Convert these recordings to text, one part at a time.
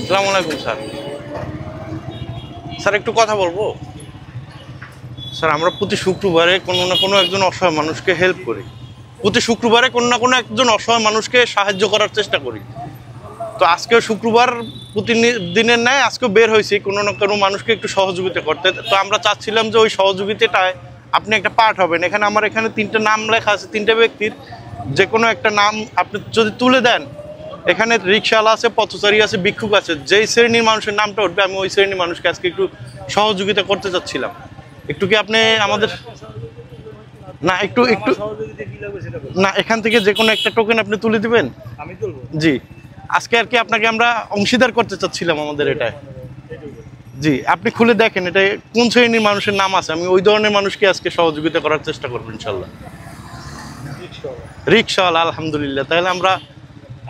আসসালামু আলাইকুম sir. Sir একটু কথা বলবো। স্যার আমরা প্রতি শুক্রবারে কোনো না কোনো একজন অসহায় মানুষকে হেল্প করি, প্রতি শুক্রবারে কোনো না কোনো একজন অসহায় মানুষকে সাহায্য করার চেষ্টা করি। তো আজকেও শুক্রবার প্রতিদিনের ন্যায় আজকেও বের হয়েছি কোনো না কোনো মানুষকে একটু সহযোগিতা করতে। তো আমরা চাচ্ছিলাম যে ওই সহযোগিতাটায় আপনি একটা পার্ট হবেন। আমার এখানে 3টে নাম লেখা আছে, 3টে ব্যক্তির যে কোনো একটা নাম আপনি যদি তুলে দেন, এখানে রিক্সাওয়ালা আছে, পথচারী আছে, ভিক্ষুক আছে, যেই শ্রেণীর মানুষের নামটা উঠবে আমি ওই শ্রেণীর মানুষকে আজকে একটু সহযোগিতা করতে চাচ্ছিলাম। একটু কি আপনি আমাদের না একটু একটু না এখান থেকে যে কোনো একটা টোকেন আপনি তুলে দিবেন? আমি তুলবো। জি, আজকে আর কি আপনাকে আমরা অংশীদার করতে চাচ্ছিলাম আমাদের এটায়। জি, আপনি খুলে দেখেন এটা কোন শ্রেণীর মানুষের নাম আছে, আমি ওই ধরনের মানুষকে আজকে সহযোগিতা করার চেষ্টা করবো ইনশাল্লাহ। রিক্সাওয়ালা, আলহামদুলিল্লাহ। তাহলে আমরা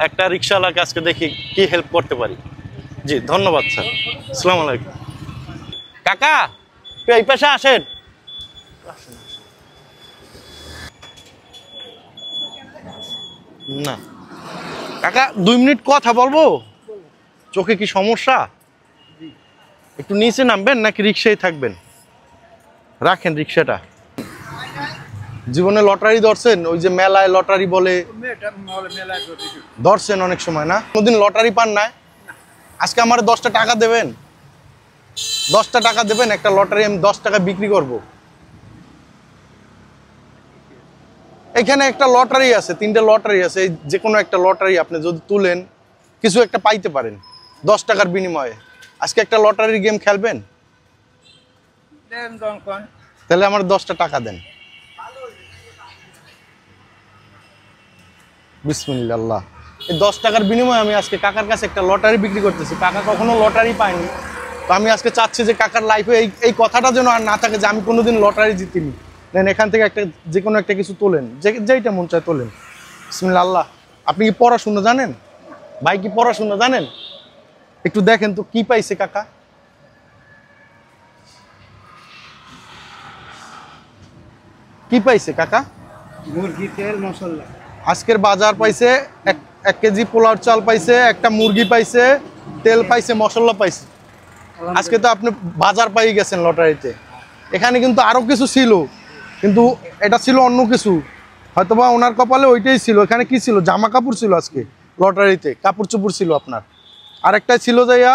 একটা রিক্সাওয়ালাকে আজকে দেখি কি হেল্প করতে পারি। জি ধন্যবাদ স্যার। আসসালামু আলাইকুম। কাকা একটু এই পাশে আসেন। না কাকা 2 মিনিট কথা বলবো। চোখে কি সমস্যা? একটু নিচে নামবেন নাকি রিক্সায় থাকবেন? রাখেন রিক্সাটা। জীবনে লটারি ধরছেন? ওই যে মেলায় লটারি বলে ধরছেন অনেক সময় না? কোনদিন লটারি পান না? আজকে আমার 10টা টাকা দেবেন, 10টা টাকা দেবেন, একটা লটারি আমি 10 টাকা বিক্রি করব। এখানে একটা লটারি আছে, 3টে লটারি আছে, এই যে কোনো একটা লটারি আপনি যদি তুলেন কিছু একটা পাইতে পারেন 10 টাকার বিনিময়ে। আজকে একটা লটারির গেম খেলবেন? তাহলে আমার 10টা টাকা দেন। বিসমিল্লাহ। এই 10 টাকার বিনিময়ে আমি আজকে কাকার কাছে একটা লটারি বিক্রি করতেছি। কাকা কখনো লটারি পায়নি, তো আমি আজকে চাচ্ছি যে কাকার লাইফে এই কথাটা যেন আর না থাকে যে আমি কোনোদিন লটারি জিতিনি। নেন এখান থেকে একটা যে কোনো একটা কিছু তোলেন, যেইটা মন চায় তোলেন। বিসমিল্লাহ। আপনি কি পড়াশোনা জানেন? ভাই কি পড়াশোনা জানেন? একটু দেখেন তো কি পাইছে কাকা। কি পাইছে কাকা? মুরগি, তেল, মশলা। আজকের বাজার পাইছে 1 কেজি পোলাও চাল পাইছে, একটা মুরগি পাইছে, তেল পাইছে, মশলা পাইছে। আজকে তো আপনি বাজার পাই গেছেন লটারিতে। এখানে কিন্তু আরো কিছু ছিল, কিন্তু এটা ছিল অন্য কিছু, হয়তোবা ওনার কপালে ওইটাই ছিল। এখানে কি ছিল? জামা কাপড় ছিল আজকে লটারিতে, কাপড় চোপড় ছিল আপনার। আরেকটা ছিল যাইয়া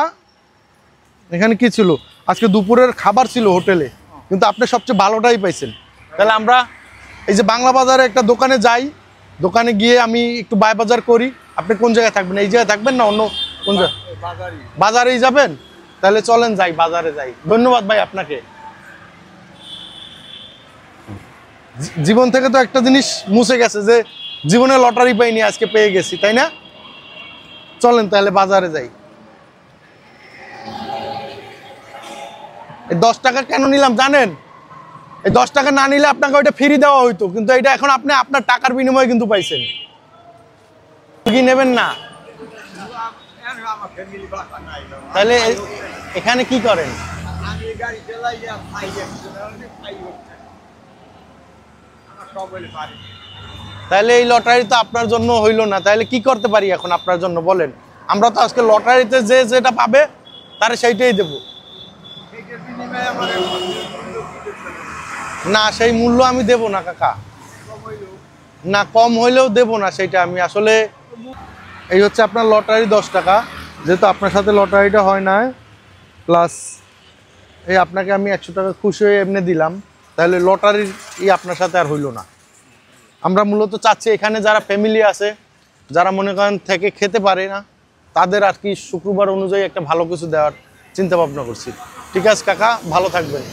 এখানে কি ছিল? আজকে দুপুরের খাবার ছিল হোটেলে, কিন্তু আপনি সবচেয়ে ভালোটাই পাইছেন। তাহলে আমরা এই যে বাংলা বাজারে একটা দোকানে যাই, দোকানে গিয়ে আমি একটু বাই বাজার করি। আপনি কোন জায়গায় থাকবেন? এই জায়গায় থাকবেন না অন্য কোন জায়গায়? বাজারেই যাবেন? তাহলে চলেন যাই, বাজারে যাই। ধন্যবাদ ভাই আপনাকে। জীবন থেকে তো একটা জিনিস মুছে গেছে যে জীবনে লটারি পাইনি, আজকে পেয়ে গেছি, তাই না? চলেন তাহলে বাজারে যাই। এই 10 টাকা কেন নিলাম জানেন? এই 10 টাকা না নিলে আপনাকে ওইটা ফ্রি দেওয়া হইতো, কিন্তু এটা এখন আপনি আপনার টাকার বিনিময়ে কিন্তু পাইছেন। কি নেবেন না? তাহলে এখানে কি করেন? তাহলে এই লটারি তো আপনার জন্য হইলো না। তাহলে কি করতে পারি এখন আপনার জন্য বলেন? আমরা তো আজকে লটারিতে যে যেটা পাবে তার সেইটাই দেব না। সেই মূল্য আমি দেব না কাকা, না কম হইলেও দেব না সেইটা আমি। আসলে এই হচ্ছে আপনার লটারি 10 টাকা, যেহেতু আপনার সাথে লটারিটা হয় না, প্লাস এই আপনাকে আমি 100 টাকা খুশি হয়ে এমনি দিলাম, তাহলে লটারির আপনার সাথে আর হইল না। আমরা মূলত চাচ্ছি এখানে যারা ফ্যামিলি আছে, যারা মনে করেন থেকে খেতে পারে না, তাদের আর কি শুক্রবার অনুযায়ী একটা ভালো কিছু দেওয়ার চিন্তা ভাবনা করছি। ঠিক আছে কাকা, ভালো থাকবেন।